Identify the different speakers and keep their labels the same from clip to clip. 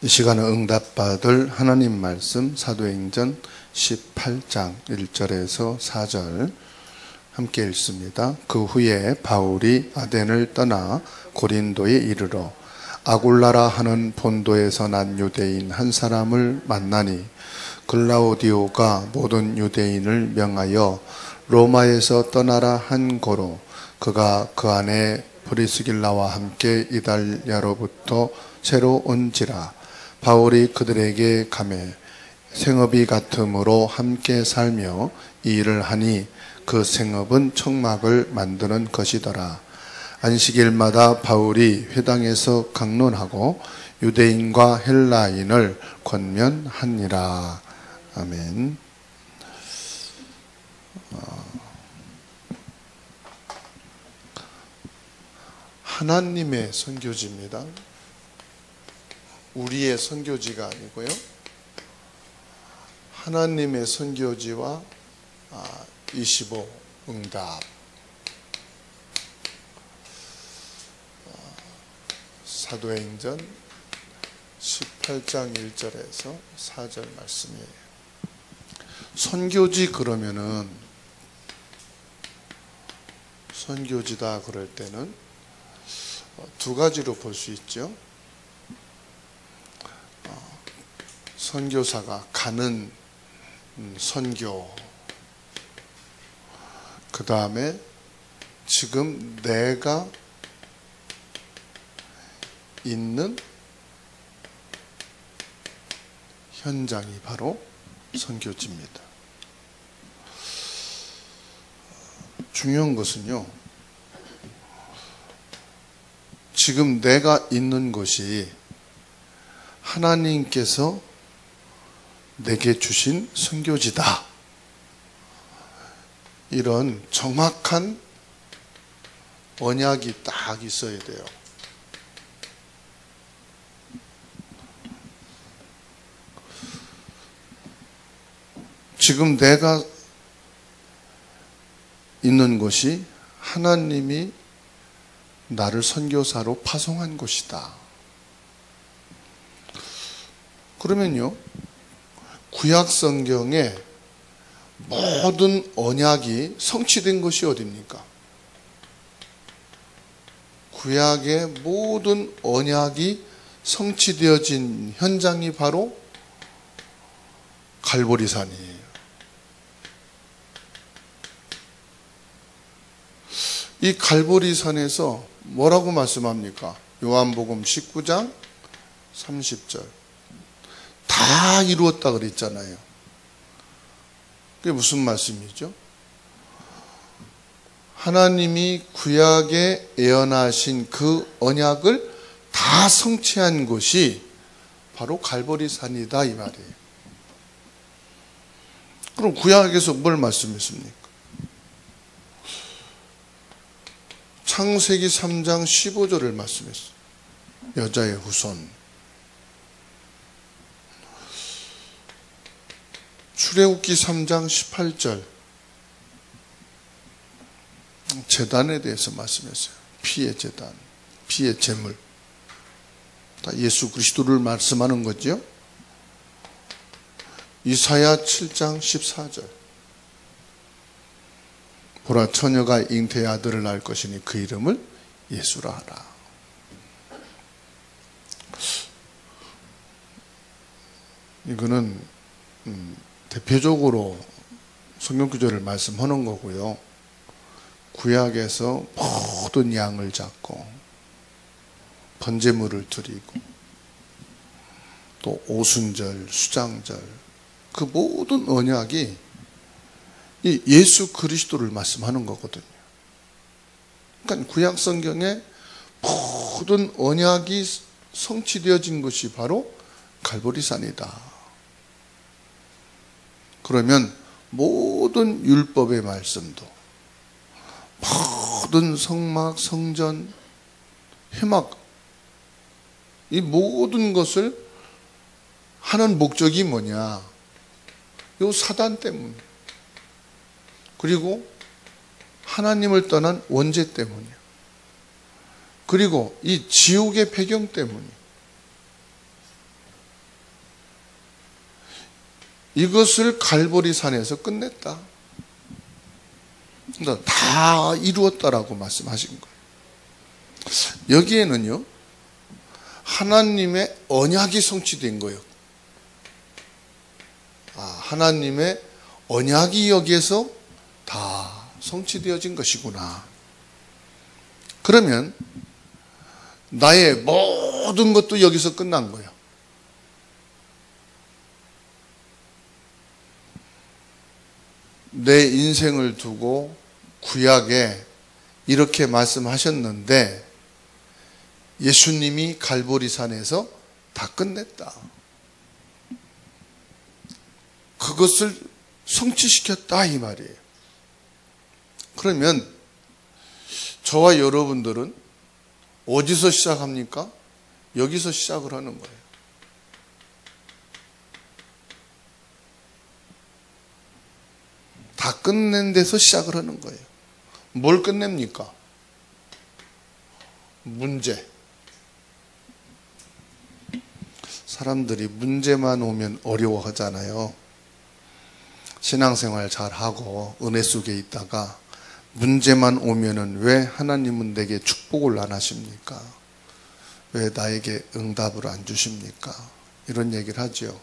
Speaker 1: 이 시간에 응답받을 하나님 말씀 사도행전 18장 1절에서 4절 함께 읽습니다. 그 후에 바울이 아덴을 떠나 고린도에 이르러 아굴라라 하는 본도에서 난 유대인 한 사람을 만나니 글라우디오가 모든 유대인을 명하여 로마에서 떠나라 한 고로 그가 그 안에 브리스길라와 함께 이달랴로부터 새로 온지라. 바울이 그들에게 가매 생업이 같음으로 함께 살며 이 일을 하니 그 생업은 청막을 만드는 것이더라. 안식일마다 바울이 회당에서 강론하고 유대인과 헬라인을 권면하니라. 아멘. 하나님의 선교지입니다. 우리의 선교지가 아니고요. 하나님의 선교지와 25 응답. 사도행전 18장 1절에서 4절 말씀이에요. 선교지 그러면은 선교지다 그럴 때는 두 가지로 볼 수 있죠. 선교사가 가는 선교, 그 다음에 지금 내가 있는 현장이 바로 선교지입니다. 중요한 것은요, 지금 내가 있는 곳이 하나님께서 내게 주신 선교지다. 이런 정확한 언약이 딱 있어야 돼요. 지금 내가 있는 곳이 하나님이 나를 선교사로 파송한 곳이다. 그러면요, 구약 성경에 모든 언약이 성취된 것이 어디입니까? 구약의 모든 언약이 성취되어진 현장이 바로 갈보리산이에요. 이 갈보리산에서 뭐라고 말씀합니까? 요한복음 19장 30절. 다 이루었다 그랬잖아요. 그게 무슨 말씀이죠? 하나님이 구약에 예언하신 그 언약을 다 성취한 곳이 바로 갈보리산이다 이 말이에요. 그럼 구약에서 뭘 말씀했습니까? 창세기 3장 15절을 말씀했어요. 여자의 후손. 출애굽기 3장 18절 제단에 대해서 말씀했어요. 피의 제단, 피의 제물. 다 예수 그리스도를 말씀하는 거죠. 이사야 7장 14절 보라 처녀가 잉태의 아들을 낳을 것이니 그 이름을 예수라 하라. 이거는 대표적으로 성경 구절을 말씀하는 거고요. 구약에서 모든 양을 잡고 번제물을 드리고 또 오순절, 수장절 그 모든 언약이 이 예수 그리스도를 말씀하는 거거든요. 그러니까 구약 성경에 모든 언약이 성취되어진 것이 바로 갈보리산이다. 그러면 모든 율법의 말씀도 모든 성막, 성전, 회막 이 모든 것을 하는 목적이 뭐냐? 요 사단 때문. 그리고 하나님을 떠난 원죄 때문이야. 그리고 이 지옥의 배경 때문이야. 이것을 갈보리산에서 끝냈다. 그러니까 다 이루었다라고 말씀하신 거예요. 여기에는요, 하나님의 언약이 성취된 거예요. 하나님의 언약이 여기에서 다 성취되어진 것이구나. 그러면 나의 모든 것도 여기서 끝난 거예요. 내 인생을 두고 구약에 이렇게 말씀하셨는데 예수님이 갈보리산에서 다 끝냈다. 그것을 성취시켰다 이 말이에요. 그러면 저와 여러분들은 어디서 시작합니까? 여기서 시작을 하는 거예요. 다 끝낸 데서 시작을 하는 거예요. 뭘 끝냅니까? 문제. 사람들이 문제만 오면 어려워하잖아요. 신앙생활 잘하고 은혜 속에 있다가 문제만 오면은 왜 하나님은 내게 축복을 안 하십니까? 왜 나에게 응답을 안 주십니까? 이런 얘기를 하죠.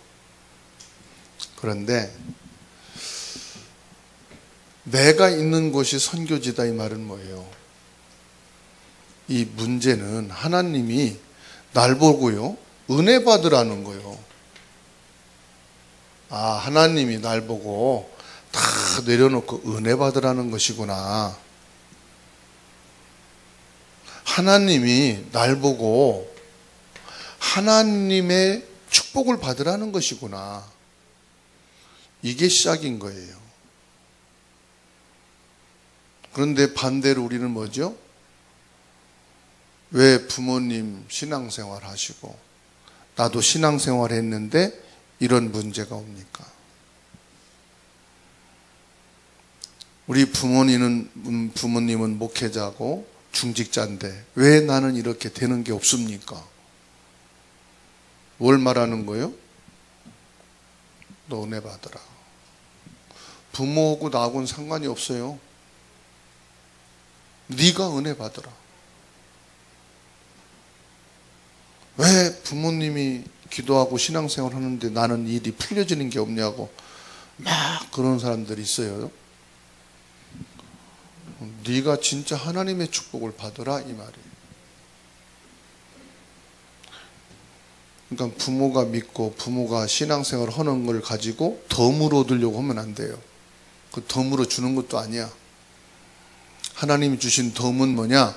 Speaker 1: 그런데 내가 있는 곳이 선교지다 이 말은 뭐예요? 이 문제는 하나님이 날 보고요, 은혜 받으라는 거예요. 하나님이 날 보고 다 내려놓고 은혜 받으라는 것이구나. 하나님이 날 보고 하나님의 축복을 받으라는 것이구나. 이게 시작인 거예요. 그런데 반대로 우리는 뭐죠? 왜 부모님 신앙생활 하시고 나도 신앙생활 했는데 이런 문제가 옵니까? 우리 부모님은 목회자고 중직자인데 왜 나는 이렇게 되는 게 없습니까? 뭘 말하는 거예요? 너 은혜 받으라. 부모하고 나하고는 상관이 없어요. 네가 은혜 받으라. 왜 부모님이 기도하고 신앙생활 하는데 나는 일이 풀려지는 게 없냐고 막 그런 사람들이 있어요. 네가 진짜 하나님의 축복을 받으라 이 말이에요. 그러니까 부모가 믿고 부모가 신앙생활을 하는 걸 가지고 덤으로 얻으려고 하면 안 돼요. 그 덤으로 주는 것도 아니야. 하나님이 주신 덤은 뭐냐?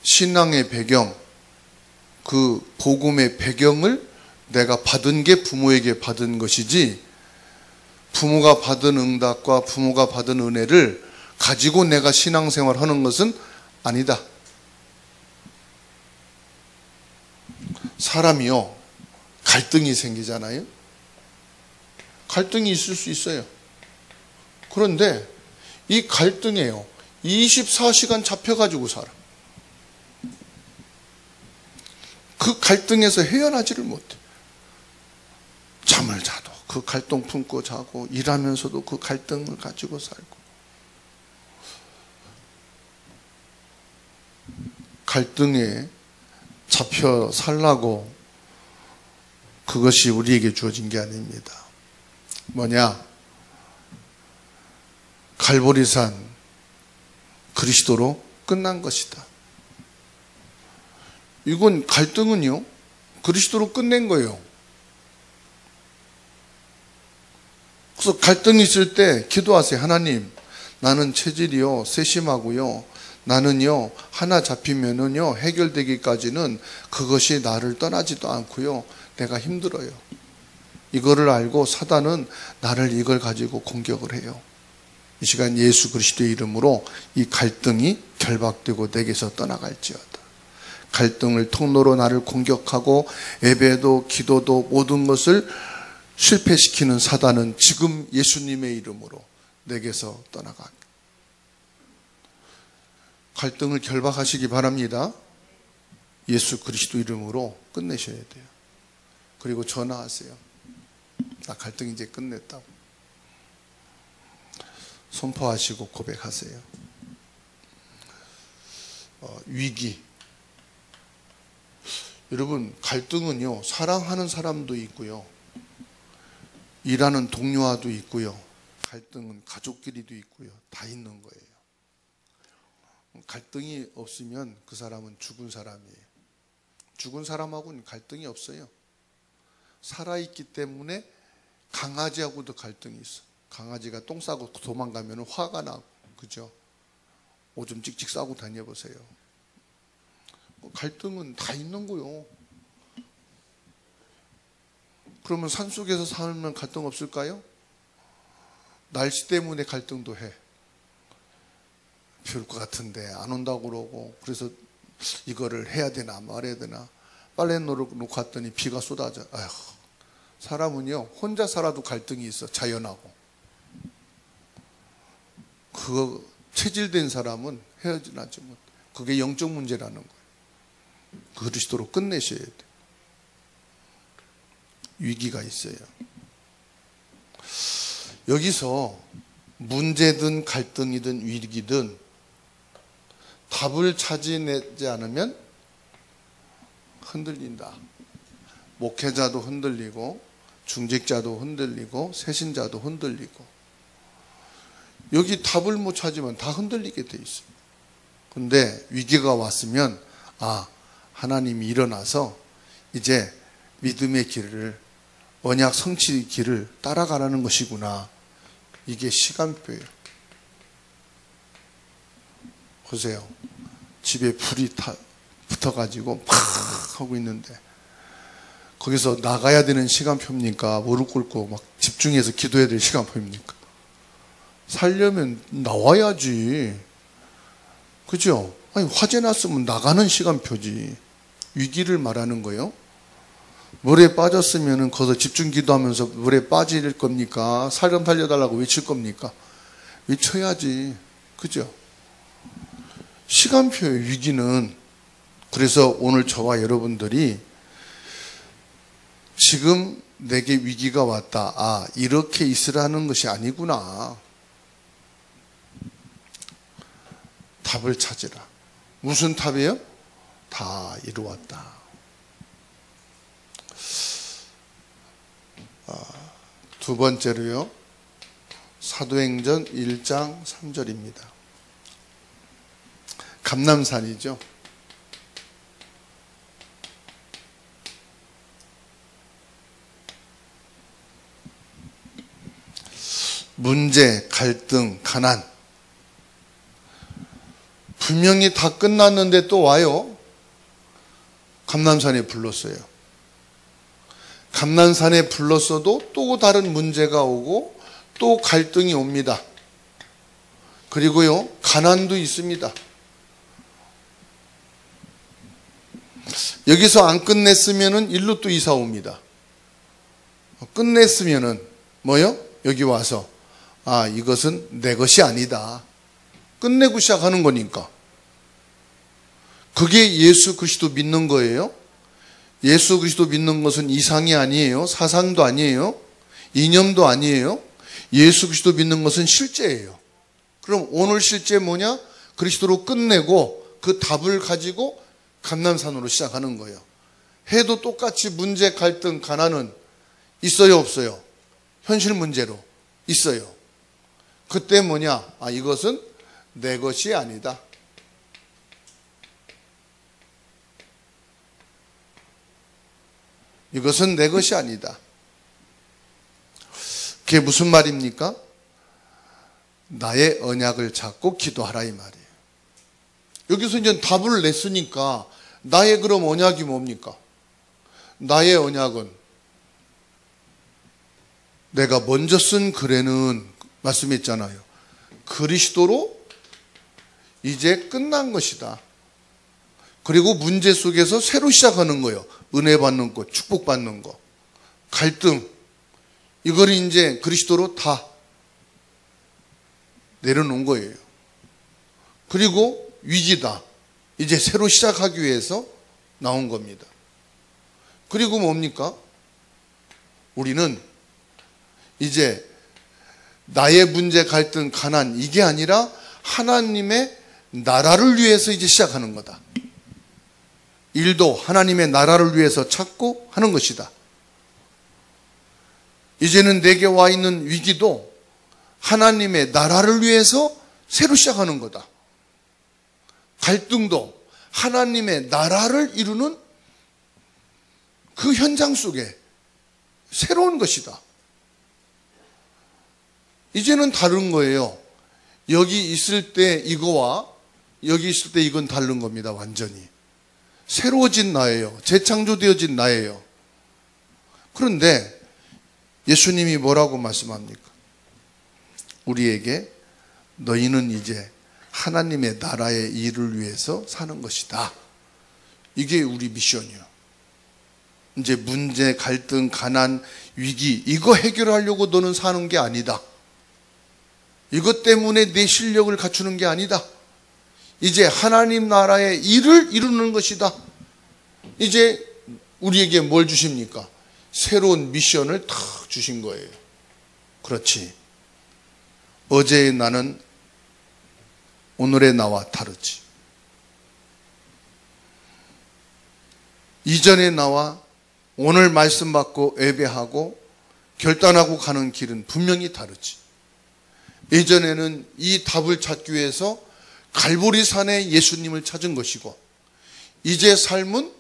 Speaker 1: 신앙의 배경, 그 복음의 배경을 내가 받은 게 부모에게 받은 것이지, 부모가 받은 응답과 부모가 받은 은혜를 가지고 내가 신앙생활 하는 것은 아니다. 사람이요, 갈등이 생기잖아요. 갈등이 있을 수 있어요. 그런데 이 갈등에요, 24시간 잡혀가지고 살아. 그 갈등에서 헤어나지를 못해. 잠을 자도 그 갈등 품고 자고, 일하면서도 그 갈등을 가지고 살고. 갈등에 잡혀 살라고 그것이 우리에게 주어진 게 아닙니다. 뭐냐? 갈보리산 그리스도로 끝난 것이다. 이건 갈등은요, 그리스도로 끝낸 거예요. 그래서 갈등이 있을 때 기도하세요. 하나님, 나는 체질이요, 세심하고요, 나는요, 하나 잡히면은요, 해결되기까지는 그것이 나를 떠나지도 않고요, 내가 힘들어요. 이거를 알고 사단은 나를 이걸 가지고 공격을 해요. 이 시간 예수 그리스도의 이름으로 이 갈등이 결박되고 내게서 떠나갈지어다. 갈등을 통로로 나를 공격하고 예배도 기도도 모든 것을 실패시키는 사단은 지금 예수님의 이름으로 내게서 떠나가. 갈등을 결박하시기 바랍니다. 예수 그리스도 이름으로 끝내셔야 돼요. 그리고 전화하세요. 나 갈등 이제 끝냈다고 선포하시고 고백하세요. 위기. 여러분, 갈등은요, 사랑하는 사람도 있고요, 일하는 동료와도 있고요, 갈등은 가족끼리도 있고요, 다 있는 거예요. 갈등이 없으면 그 사람은 죽은 사람이에요. 죽은 사람하고는 갈등이 없어요. 살아있기 때문에 강아지하고도 갈등이 있어. 강아지가 똥 싸고 도망가면 화가 나고, 그죠? 오줌 찍찍 싸고 다녀보세요. 갈등은 다 있는 거요. 그러면 산속에서 살면 갈등 없을까요? 날씨 때문에 갈등도 해. 비 올 것 같은데 안 온다고 그러고, 그래서 이거를 해야 되나 말아야 되나 빨래 놓고 왔더니 비가 쏟아져. 아휴, 사람은요 혼자 살아도 갈등이 있어. 자연하고. 그거 체질된 사람은 헤어지지 못. 그게 영적 문제라는 거예요. 그리스도로 끝내셔야 돼. 위기가 있어요. 여기서 문제든 갈등이든 위기든 답을 찾아내지 않으면 흔들린다. 목회자도 흔들리고, 중직자도 흔들리고, 새신자도 흔들리고. 여기 답을 못 찾으면 다 흔들리게 돼 있어요. 근데 위기가 왔으면 하나님이 일어나서 이제 믿음의 길을, 언약 성취의 길을 따라가라는 것이구나. 이게 시간표예요. 보세요. 집에 불이 붙어가지고 팍 하고 있는데 거기서 나가야 되는 시간표입니까? 무릎 꿇고 막 집중해서 기도해야 될 시간표입니까? 살려면 나와야지. 그죠? 아니, 화재 났으면 나가는 시간표지. 위기를 말하는 거예요. 물에 빠졌으면 거기서 집중 기도하면서 물에 빠질 겁니까? 살려달라고 외칠 겁니까? 외쳐야지. 그죠? 시간표의 위기는, 그래서 오늘 저와 여러분들이 지금 내게 위기가 왔다. 이렇게 있으라는 것이 아니구나. 답을 찾으라. 무슨 답이에요? 다 이루었다. 두 번째로요, 사도행전 1장 3절입니다. 감람산이죠. 문제, 갈등, 가난. 분명히 다 끝났는데 또 와요. 감람산에 불렀어요. 감람산에 불렀어도 또 다른 문제가 오고 또 갈등이 옵니다. 그리고요, 가난도 있습니다. 여기서 안 끝냈으면은 일로 또 이사 옵니다. 끝냈으면은 뭐요? 여기 와서 이것은 내 것이 아니다. 끝내고 시작하는 거니까. 그게 예수 그리스도 믿는 거예요. 예수 그리스도 믿는 것은 이상이 아니에요. 사상도 아니에요. 이념도 아니에요. 예수 그리스도 믿는 것은 실제예요. 그럼 오늘 실제 뭐냐? 그리스도로 끝내고 그 답을 가지고 감람산으로 시작하는 거예요. 해도 똑같이 문제, 갈등, 가난은 있어요, 없어요? 현실 문제로 있어요. 그때 뭐냐? 이것은 내 것이 아니다. 이것은 내 것이 아니다. 그게 무슨 말입니까? 나의 언약을 잡고 기도하라, 이 말이에요. 여기서 이제 답을 냈으니까 나의 그럼 언약이 뭡니까? 나의 언약은 내가 먼저 쓴 글에는 말씀했잖아요. 그리스도로 이제 끝난 것이다. 그리고 문제 속에서 새로 시작하는 거예요. 은혜 받는 것, 축복 받는 것, 갈등. 이걸 이제 그리스도로 다 내려놓은 거예요. 그리고 위기다. 이제 새로 시작하기 위해서 나온 겁니다. 그리고 뭡니까? 우리는 이제 나의 문제, 갈등, 가난 이게 아니라 하나님의 나라를 위해서 이제 시작하는 거다. 일도 하나님의 나라를 위해서 찾고 하는 것이다. 이제는 내게 와 있는 위기도 하나님의 나라를 위해서 새로 시작하는 거다. 갈등도 하나님의 나라를 이루는 그 현장 속에 새로운 것이다. 이제는 다른 거예요. 여기 있을 때 이거와 여기 있을 때 이건 다른 겁니다. 완전히. 새로워진 나예요. 재창조되어진 나예요. 그런데 예수님이 뭐라고 말씀합니까? 우리에게 너희는 이제 하나님의 나라의 일을 위해서 사는 것이다. 이게 우리 미션이에요. 이제 문제, 갈등, 가난, 위기 이거 해결하려고 너는 사는 게 아니다. 이것 때문에 내 실력을 갖추는 게 아니다. 이제 하나님 나라의 일을 이루는 것이다. 이제 우리에게 뭘 주십니까? 새로운 미션을 탁 주신 거예요. 그렇지. 어제의 나는 오늘의 나와 다르지. 이전의 나와 오늘 말씀 받고 예배하고 결단하고 가는 길은 분명히 다르지. 예전에는 이 답을 찾기 위해서 갈보리산에 예수님을 찾은 것이고, 이제 삶은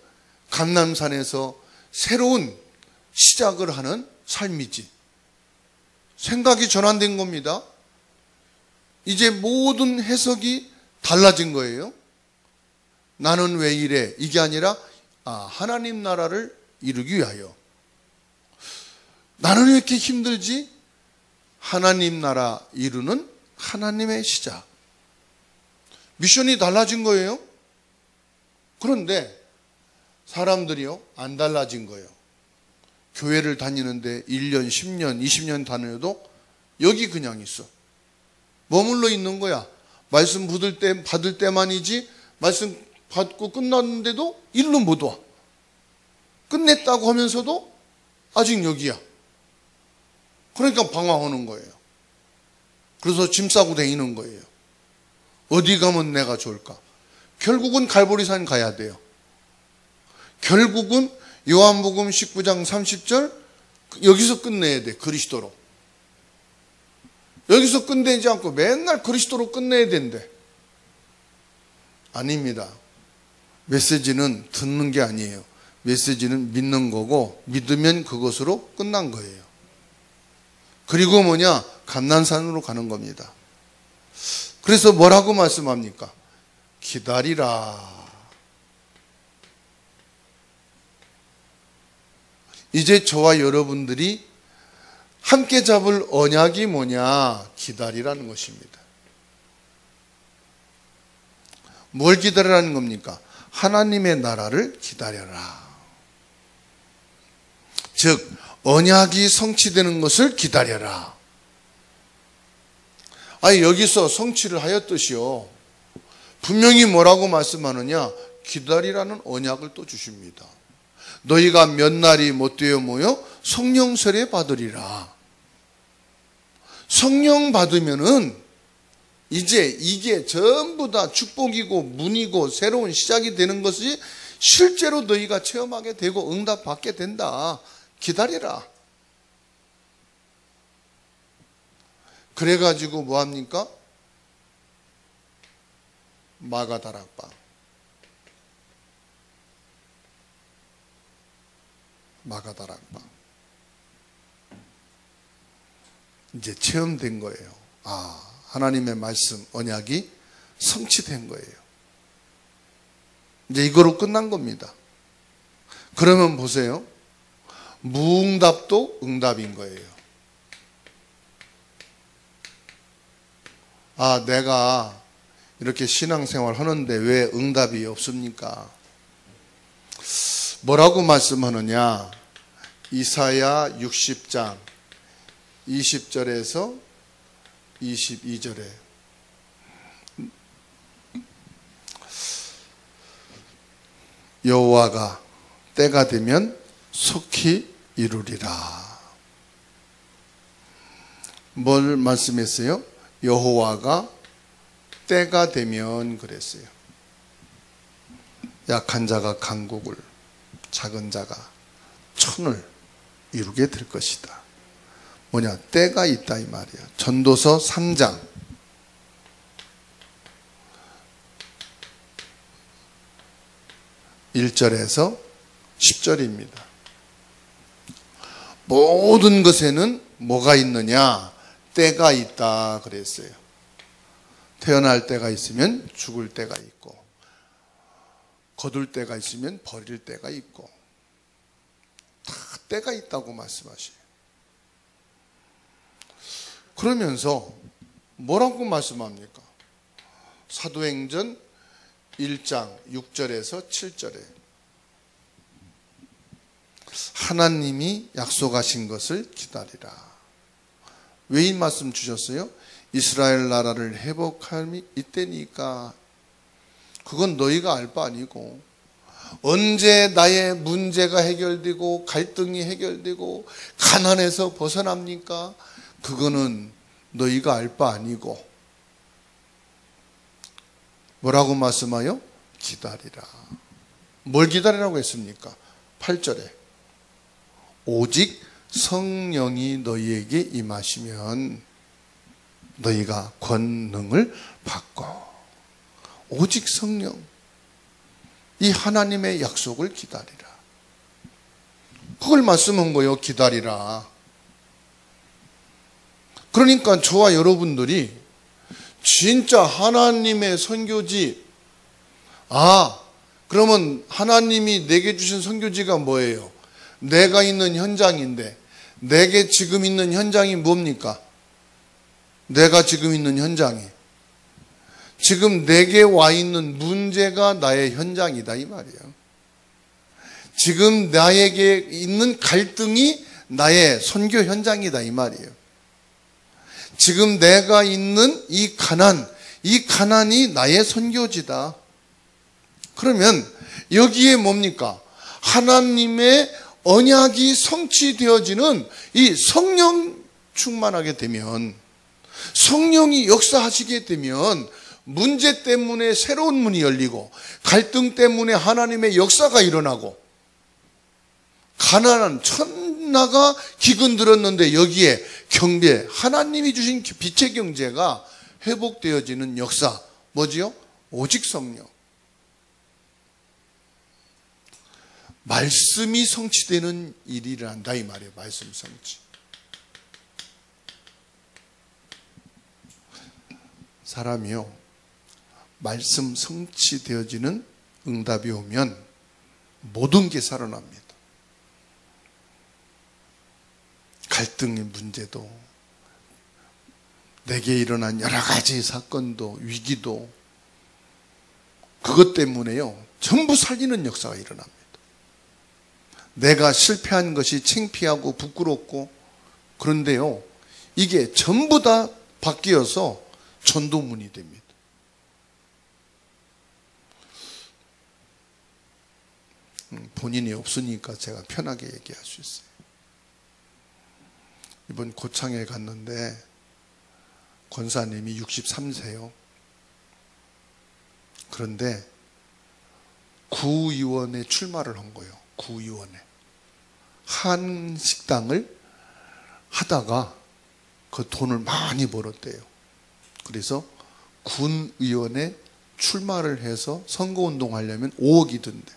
Speaker 1: 감람산에서 새로운 시작을 하는 삶이지. 생각이 전환된 겁니다. 이제 모든 해석이 달라진 거예요. 나는 왜 이래? 이게 아니라 하나님 나라를 이루기 위하여. 나는 왜 이렇게 힘들지? 하나님 나라 이루는 하나님의 시작. 미션이 달라진 거예요. 그런데 사람들이요, 안 달라진 거예요. 교회를 다니는데 1년, 10년, 20년 다녀도 여기 그냥 있어. 머물러 있는 거야. 말씀 받을 때만이지, 말씀 받고 끝났는데도 일로 못 와. 끝냈다고 하면서도 아직 여기야. 그러니까 방황하는 거예요. 그래서 짐 싸고 다니는 거예요. 어디 가면 내가 좋을까? 결국은 갈보리산 가야 돼요. 결국은 요한복음 19장 30절 여기서 끝내야 돼. 그리스도로. 여기서 끝내지 않고 맨날 그리스도로 끝내야 된대. 아닙니다. 메시지는 듣는 게 아니에요. 메시지는 믿는 거고, 믿으면 그것으로 끝난 거예요. 그리고 뭐냐? 감난산으로 가는 겁니다. 그래서 뭐라고 말씀합니까? 기다리라. 이제 저와 여러분들이 함께 잡을 언약이 뭐냐? 기다리라는 것입니다. 뭘 기다리라는 겁니까? 하나님의 나라를 기다려라. 즉 언약이 성취되는 것을 기다려라. 아니 여기서 성취를 하였듯이요, 분명히 뭐라고 말씀하느냐? 기다리라는 언약을 또 주십니다. 너희가 몇 날이 못 되어 모여 성령 세례 받으리라. 성령 받으면은 이제 이게 전부 다 축복이고 문이고 새로운 시작이 되는 것이 실제로 너희가 체험하게 되고 응답받게 된다. 기다리라. 그래가지고 뭐합니까? 마가다락방. 마가다락방. 이제 체험된 거예요. 하나님의 말씀, 언약이 성취된 거예요. 이제 이거로 끝난 겁니다. 그러면 보세요. 무응답도 응답인 거예요. 내가 이렇게 신앙생활 하는데 왜 응답이 없습니까? 뭐라고 말씀하느냐? 이사야 60장 20절에서 22절에 여호와가 때가 되면 속히 이루리라. 뭘 말씀했어요? 여호와가 때가 되면 그랬어요. 약한 자가 강국을, 작은 자가 천을 이루게 될 것이다. 뭐냐? 때가 있다 이 말이야. 전도서 3장 1절에서 10절입니다. 모든 것에는 뭐가 있느냐? 때가 있다 그랬어요. 태어날 때가 있으면 죽을 때가 있고, 거둘 때가 있으면 버릴 때가 있고, 다 때가 있다고 말씀하셔요. 그러면서 뭐라고 말씀합니까? 사도행전 1장 6절에서 7절에 하나님이 약속하신 것을 기다리라. 왜 이 말씀 주셨어요? 이스라엘 나라를 회복함이 이때니까. 그건 너희가 알 바 아니고, 언제 나의 문제가 해결되고 갈등이 해결되고 가난에서 벗어납니까? 그거는 너희가 알 바 아니고, 뭐라고 말씀하여? 기다리라. 뭘 기다리라고 했습니까? 8절에 오직 성령이 너희에게 임하시면 너희가 권능을 받고. 오직 성령, 이 하나님의 약속을 기다리라. 그걸 말씀한 거예요. 기다리라. 그러니까 저와 여러분들이 진짜 하나님의 선교지, 그러면 하나님이 내게 주신 선교지가 뭐예요? 내가 있는 현장인데, 내게 지금 있는 현장이 뭡니까? 내가 지금 있는 현장이, 지금 내게 와 있는 문제가 나의 현장이다 이 말이에요. 지금 나에게 있는 갈등이 나의 선교 현장이다 이 말이에요. 지금 내가 있는 이 가난이 나의 선교지다. 그러면 여기에 뭡니까? 하나님의 언약이 성취되어지는 이 성령 충만하게 되면, 성령이 역사하시게 되면 문제 때문에 새로운 문이 열리고, 갈등 때문에 하나님의 역사가 일어나고, 가난한 천나가 기근 들었는데 여기에 경배, 하나님이 주신 빛의 경제가 회복되어지는 역사. 뭐지요? 오직 성령. 말씀이 성취되는 일이라 한다 이 말이에요. 말씀 성취. 사람이요, 말씀 성취되어지는 응답이 오면 모든 게 살아납니다. 갈등의 문제도, 내게 일어난 여러 가지 사건도, 위기도, 그것 때문에요, 전부 살리는 역사가 일어납니다. 내가 실패한 것이 창피하고 부끄럽고, 그런데요, 이게 전부 다 바뀌어서 전도문이 됩니다. 본인이 없으니까 제가 편하게 얘기할 수 있어요. 이번 고창에 갔는데 권사님이 63세요. 그런데 구의원에 출마를 한 거예요. 구의원에. 한 식당을 하다가 그 돈을 많이 벌었대요. 그래서 군의원에 출마를 해서 선거운동 하려면 5억이 든대.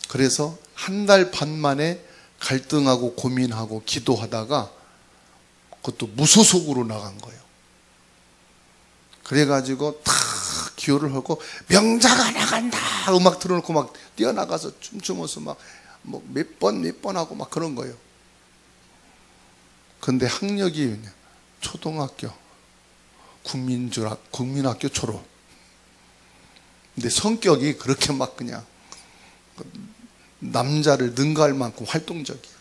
Speaker 1: 그래서 한 달 반 만에 갈등하고 고민하고 기도하다가 그것도 무소속으로 나간 거예요. 그래가지고 다 기호를 하고 명자가 나간다 음악 틀어놓고 막 뛰어나가서 춤추면서 막 뭐 몇 번 하고 막 그런 거예요. 근데 학력이 초등학교, 국민학교 졸업. 근데 성격이 그렇게 막 그냥 남자를 능가할 만큼 활동적이야.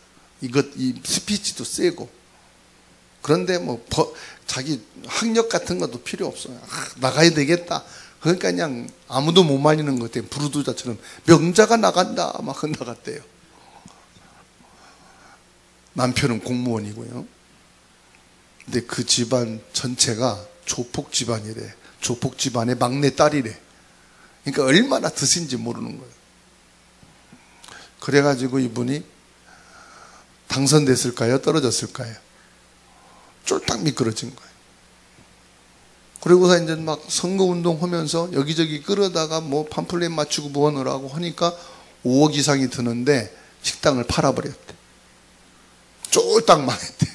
Speaker 1: 이 스피치도 세고. 그런데 뭐 자기 학력 같은 것도 필요 없어요. 나가야 되겠다. 그러니까 그냥 아무도 못 말리는 것 같아요. 부르두자처럼 명자가 나간다 막 나갔대요. 남편은 공무원이고요. 근데 그 집안 전체가 조폭 집안이래. 조폭 집안의 막내 딸이래. 그러니까 얼마나 드신지 모르는 거예요. 그래가지고 이분이 당선됐을까요? 떨어졌을까요? 쫄딱 미끄러진 거예요. 그리고서 이제 막 선거운동 하면서 여기저기 끌어다가 뭐 팜플렛 맞추고 무언을 하니까 5억 이상이 드는데 식당을 팔아버렸대. 쫄딱 망했대.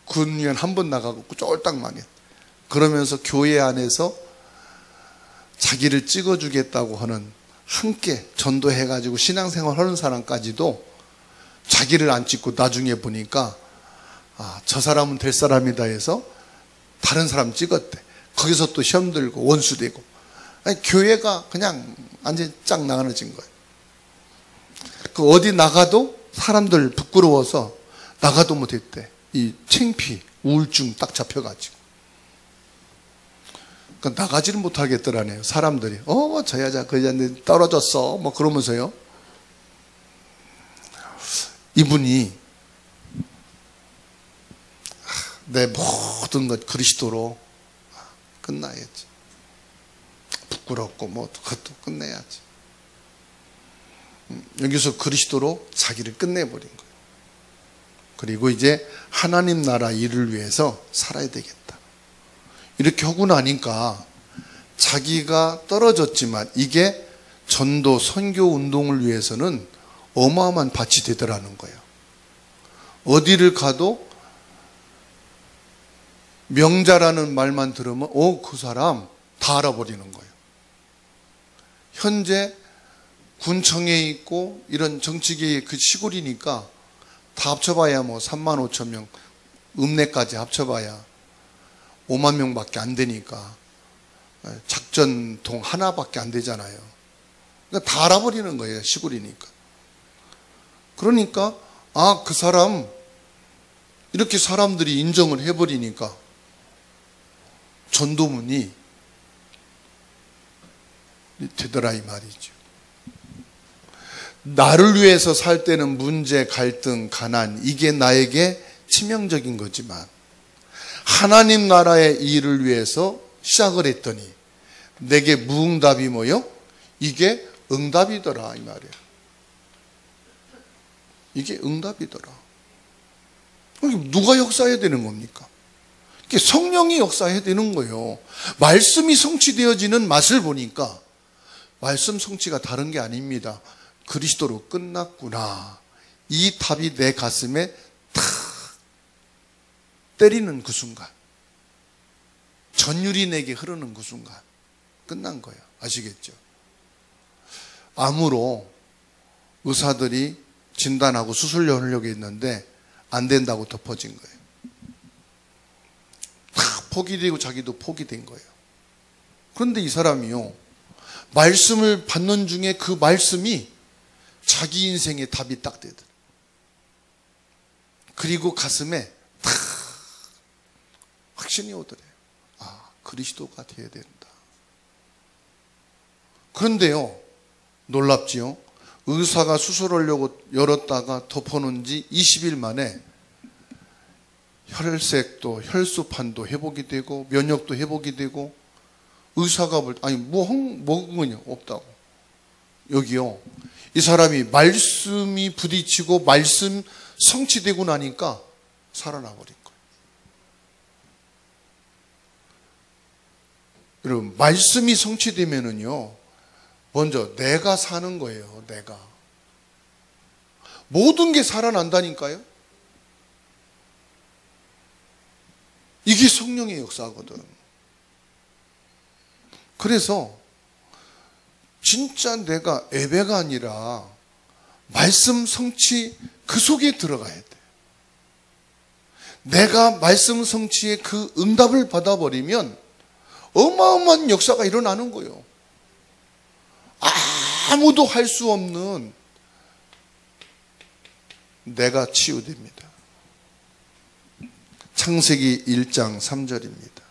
Speaker 1: 군의원 한 번 나가고 쫄딱 망했대. 그러면서 교회 안에서 자기를 찍어주겠다고 하는, 함께 전도해가지고 신앙생활 하는 사람까지도 자기를 안 찍고 나중에 보니까 저 사람은 될 사람이다 해서 다른 사람 찍었대. 거기서 또 시험 들고 원수되고. 아니, 교회가 그냥 완전히 쫙 나가너진 거예요. 그 어디 나가도 사람들 부끄러워서 나가도 못했대. 이 창피, 우울증 딱 잡혀가지고. 그러니까 나가지를 못하겠더라네요. 사람들이 저 여자 그 여자한테 떨어졌어 뭐 그러면서요. 이분이 내 모든 것 그리스도로 끝나야지. 부끄럽고 뭐 그것도 끝내야지. 여기서 그리스도로 자기를 끝내버린 거예요. 그리고 이제 하나님 나라 일을 위해서 살아야 되겠다. 이렇게 하고 나니까 자기가 떨어졌지만 이게 전도 선교 운동을 위해서는 어마어마한 밭이 되더라는 거예요. 어디를 가도 명자라는 말만 들으면 그 사람 다 알아버리는 거예요. 현재 군청에 있고 이런 정치계의 그 시골이니까 다 합쳐봐야 뭐 3만 5천 명, 읍내까지 합쳐봐야 5만 명밖에 안 되니까 작전동 하나밖에 안 되잖아요. 그러니까 다 알아버리는 거예요. 시골이니까. 그러니까 그 사람 이렇게 사람들이 인정을 해버리니까 전도문이 되더라 이 말이죠. 나를 위해서 살 때는 문제, 갈등, 가난 이게 나에게 치명적인 거지만 하나님 나라의 일을 위해서 시작을 했더니 내게 무응답이 뭐요? 이게 응답이더라 이 말이에요. 이게 응답이더라. 누가 역사해야 되는 겁니까? 성령이 역사해야 되는 거예요. 말씀이 성취되어지는 맛을 보니까 말씀 성취가 다른 게 아닙니다. 그리스도로 끝났구나. 이 답이 내 가슴에 탁 때리는 그 순간, 전율이 내게 흐르는 그 순간 끝난 거예요. 아시겠죠? 암으로 의사들이 진단하고 수술료 하려고 했는데 안 된다고 덮어진 거예요. 다 포기되고 자기도 포기된 거예요. 그런데 이 사람이요, 말씀을 받는 중에 그 말씀이 자기 인생의 답이 딱 되더라. 그리고 가슴에 탁 확신이 오더래요. 그리스도가 되어야 된다. 그런데요, 놀랍지요? 의사가 수술하려고 열었다가 덮어놓은 지 20일 만에 혈색도 혈수판도 회복이 되고 면역도 회복이 되고 의사가 먹은 없다고. 여기요, 이 사람이 말씀이 부딪히고 말씀 성취되고 나니까 살아나버린 거예요. 여러분, 말씀이 성취되면은요, 먼저 내가 사는 거예요. 내가 모든 게 살아난다니까요. 이게 성령의 역사거든. 그래서 진짜 내가 예배가 아니라 말씀 성취 그 속에 들어가야 돼. 내가 말씀 성취의 그 응답을 받아버리면 어마어마한 역사가 일어나는 거예요. 아무도 할 수 없는 내가 치유됩니다. 창세기 1장 3절입니다.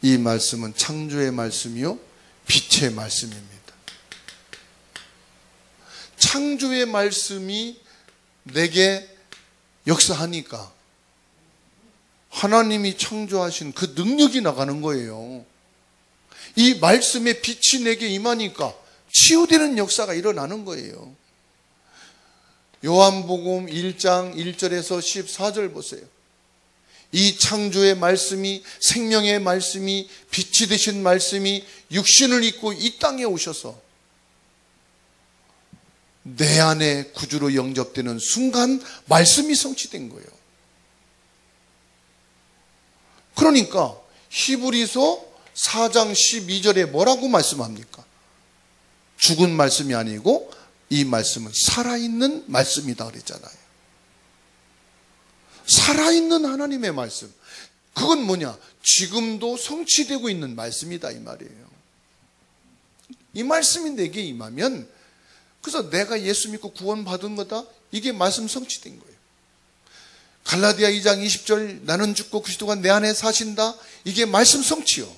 Speaker 1: 이 말씀은 창조의 말씀이요 빛의 말씀입니다. 창조의 말씀이 내게 역사하니까 하나님이 창조하신 그 능력이 나가는 거예요. 이 말씀의 빛이 내게 임하니까 치유되는 역사가 일어나는 거예요. 요한복음 1장 1절에서 14절 보세요. 이 창조의 말씀이, 생명의 말씀이, 빛이 되신 말씀이 육신을 입고 이 땅에 오셔서 내 안에 구주로 영접되는 순간 말씀이 성취된 거예요. 그러니까 히브리서 4장 12절에 뭐라고 말씀합니까? 죽은 말씀이 아니고 이 말씀은 살아있는 말씀이다 그랬잖아요. 살아있는 하나님의 말씀. 그건 뭐냐? 지금도 성취되고 있는 말씀이다 이 말이에요. 이 말씀이 내게 임하면, 그래서 내가 예수 믿고 구원받은 거다, 이게 말씀 성취된 거예요. 갈라디아 2장 20절 나는 죽고 그리스도가 내 안에 사신다, 이게 말씀 성취요.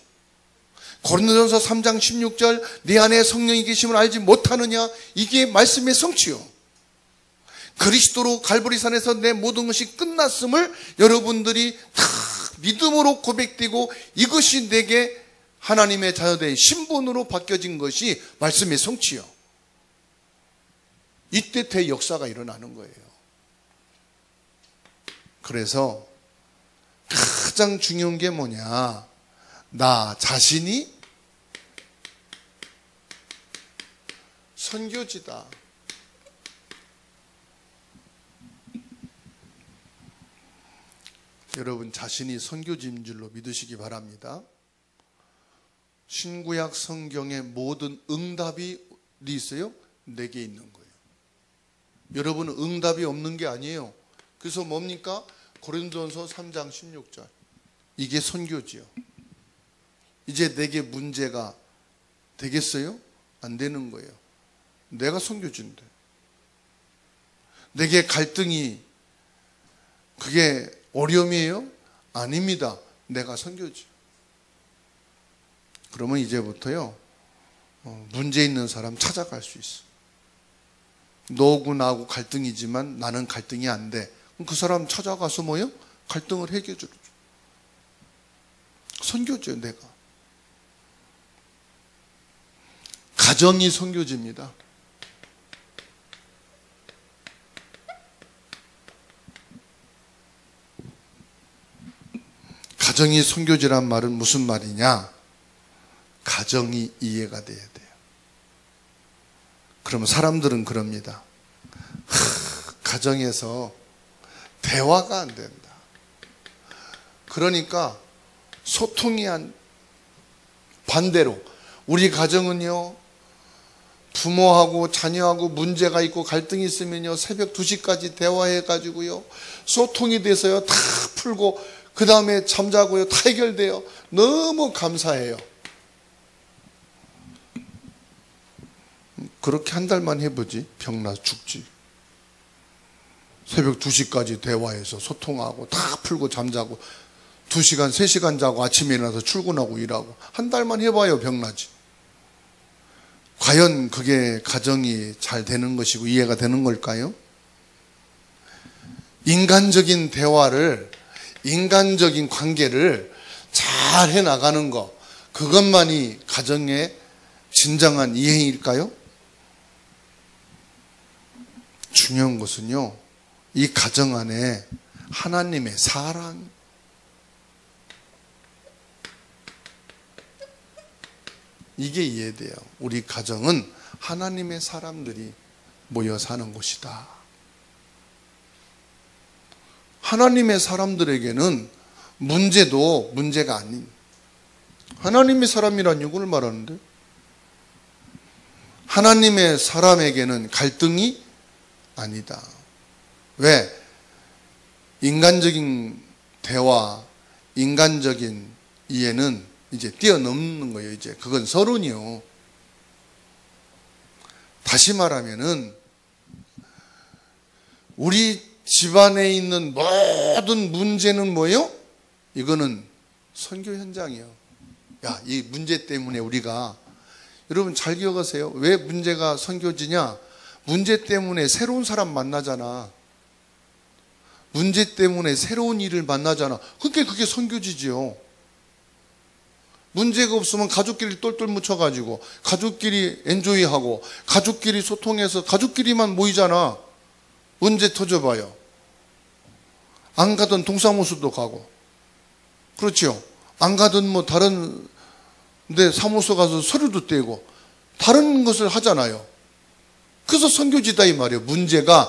Speaker 1: 고린도전서 3장 16절 내 안에 성령이 계심을 알지 못하느냐, 이게 말씀의 성취요. 그리스도로 갈보리산에서 내 모든 것이 끝났음을 여러분들이 다 믿음으로 고백되고 이것이 내게 하나님의 자녀된 신분으로 바뀌어진 것이 말씀의 성취요. 이때 대역사가 일어나는 거예요. 그래서 가장 중요한 게 뭐냐? 나 자신이 선교지다. 여러분 자신이 선교지인 줄로 믿으시기 바랍니다. 신구약 성경의 모든 응답이 어디 있어요? 내게 있는 거예요. 여러분은 응답이 없는 게 아니에요. 그래서 뭡니까? 고린도전서 3장 16절. 이게 선교지요. 이제 내게 문제가 되겠어요? 안 되는 거예요. 내가 선교지인데. 내게 갈등이 그게 어려움이에요? 아닙니다. 내가 선교지. 그러면 이제부터요, 문제 있는 사람 찾아갈 수 있어. 너하고 나하고 갈등이지만 나는 갈등이 안 돼. 그럼 그 사람 찾아가서 뭐요? 갈등을 해결해 줘. 선교지요, 내가. 가정이 선교지입니다. 가정이 선교지란 말은 무슨 말이냐? 가정이 이해가 돼야 돼요. 그러면 사람들은 그럽니다. 가정에서 대화가 안 된다. 그러니까 소통이 반대로 우리 가정은요, 부모하고 자녀하고 문제가 있고 갈등이 있으면요, 새벽 2시까지 대화해가지고요, 소통이 돼서요, 다 풀고 그 다음에 잠자고요, 다 해결돼요. 너무 감사해요. 그렇게 한 달만 해보지, 병나 죽지. 새벽 2시까지 대화해서 소통하고 다 풀고 잠자고 2시간, 3시간 자고 아침에 일어나서 출근하고 일하고 한 달만 해봐요, 병나지. 과연 그게 가정이 잘 되는 것이고 이해가 되는 걸까요? 인간적인 대화를, 인간적인 관계를 잘 해나가는 것, 그것만이 가정의 진정한 이해일까요? 중요한 것은요, 이 가정 안에 하나님의 사랑, 이게 이해돼요. 우리 가정은 하나님의 사람들이 모여 사는 곳이다. 하나님의 사람들에게는 문제도 문제가 아닌, 하나님의 사람이란 이걸 말하는데, 하나님의 사람에게는 갈등이 아니다. 왜? 인간적인 대화, 인간적인 이해는 이제 뛰어넘는 거예요. 이제 그건 서론이요. 다시 말하면은 우리 집안에 있는 모든 문제는 뭐예요? 이거는 선교 현장이에요. 야, 이 문제 때문에 우리가, 여러분 잘 기억하세요. 왜 문제가 선교지냐? 문제 때문에 새로운 사람 만나잖아. 문제 때문에 새로운 일을 만나잖아. 그러니까 그게 선교지지요. 문제가 없으면 가족끼리 똘똘 뭉쳐가지고 가족끼리 엔조이하고 가족끼리 소통해서 가족끼리만 모이잖아. 문제 터져봐요. 안 가던 동사무소도 가고, 그렇죠? 안 가던 뭐 다른 데 사무소 가서 서류도 떼고 다른 것을 하잖아요. 그래서 선교지다 이 말이에요. 문제가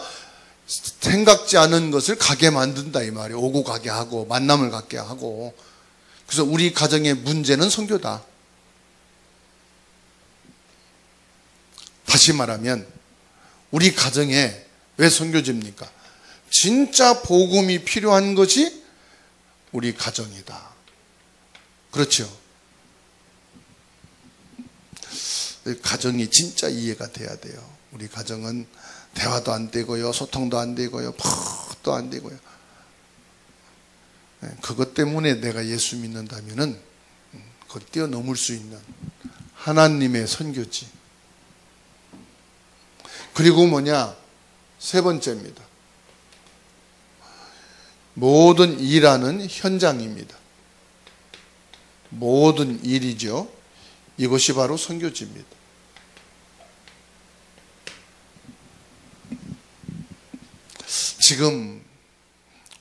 Speaker 1: 생각지 않은 것을 가게 만든다 이 말이에요. 오고 가게 하고 만남을 갖게 하고. 그래서 우리 가정의 문제는 선교다. 다시 말하면 우리 가정에 왜 선교지입니까? 진짜 복음이 필요한 것이 우리 가정이다. 그렇죠? 가정이 진짜 이해가 돼야 돼요. 우리 가정은 대화도 안 되고요, 소통도 안 되고요, 퍽도 안 되고요. 그것 때문에 내가 예수 믿는다면은 그걸 뛰어넘을 수 있는 하나님의 선교지. 그리고 뭐냐? 세 번째입니다. 모든 일하는 현장입니다. 모든 일이죠. 이것이 바로 선교지입니다. 지금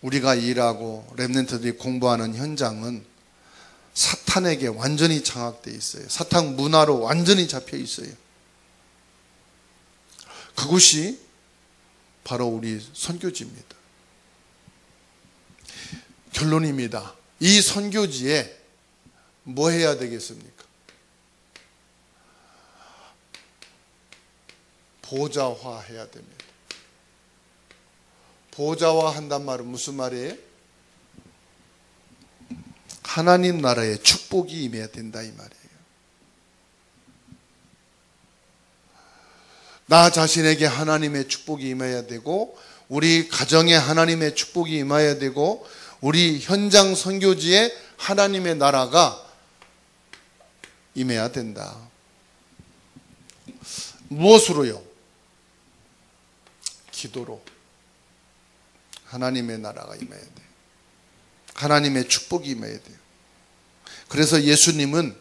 Speaker 1: 우리가 일하고 렘넌트들이 공부하는 현장은 사탄에게 완전히 장악되어 있어요. 사탄 문화로 완전히 잡혀 있어요. 그것이 바로 우리 선교지입니다. 결론입니다. 이 선교지에 뭐 해야 되겠습니까? 보좌화 해야 됩니다. 보좌화 한단 말은 무슨 말이에요? 하나님 나라의 축복이 임해야 된다 이 말이에요. 나 자신에게 하나님의 축복이 임해야 되고, 우리 가정에 하나님의 축복이 임해야 되고, 우리 현장 선교지에 하나님의 나라가 임해야 된다. 무엇으로요? 기도로. 하나님의 나라가 임해야 돼요. 하나님의 축복이 임해야 돼요. 그래서 예수님은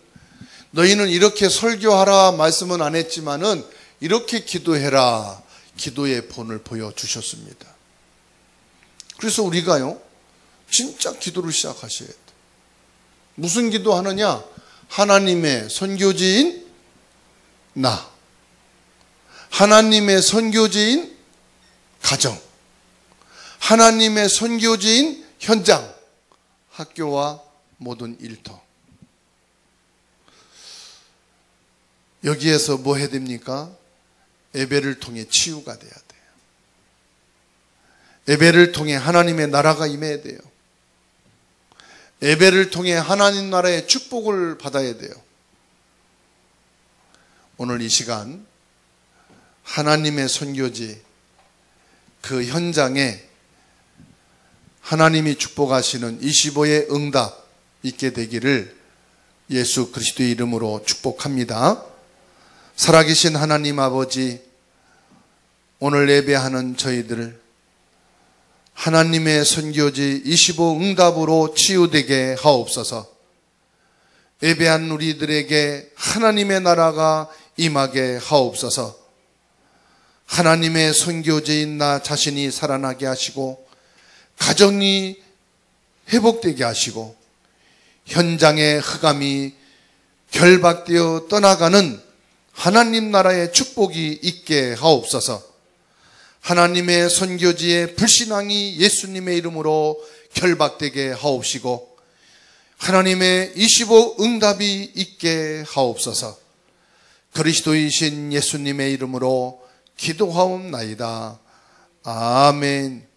Speaker 1: 너희는 이렇게 설교하라 말씀은 안 했지만은 이렇게 기도해라, 기도의 본을 보여주셨습니다. 그래서 우리가요, 진짜 기도를 시작하셔야 돼요. 무슨 기도하느냐? 하나님의 선교지인 나, 하나님의 선교지인 가정, 하나님의 선교지인 현장, 학교와 모든 일터. 여기에서 뭐 해야 됩니까? 예배를 통해 치유가 돼야 돼요. 예배를 통해 하나님의 나라가 임해야 돼요. 예배를 통해 하나님 나라의 축복을 받아야 돼요. 오늘 이 시간 하나님의 선교지, 그 현장에 하나님이 축복하시는 25의 응답 있게 되기를 예수 그리스도의 이름으로 축복합니다. 살아계신 하나님 아버지, 오늘 예배하는 저희들 하나님의 선교지 25 응답으로 치유되게 하옵소서. 예배한 우리들에게 하나님의 나라가 임하게 하옵소서. 하나님의 선교지인 나 자신이 살아나게 하시고, 가정이 회복되게 하시고, 현장의 흑암이 결박되어 떠나가는 하나님 나라의 축복이 있게 하옵소서. 하나님의 선교지의 불신앙이 예수님의 이름으로 결박되게 하옵시고, 하나님의 25 응답이 있게 하옵소서. 그리스도이신 예수님의 이름으로 기도하옵나이다. 아멘.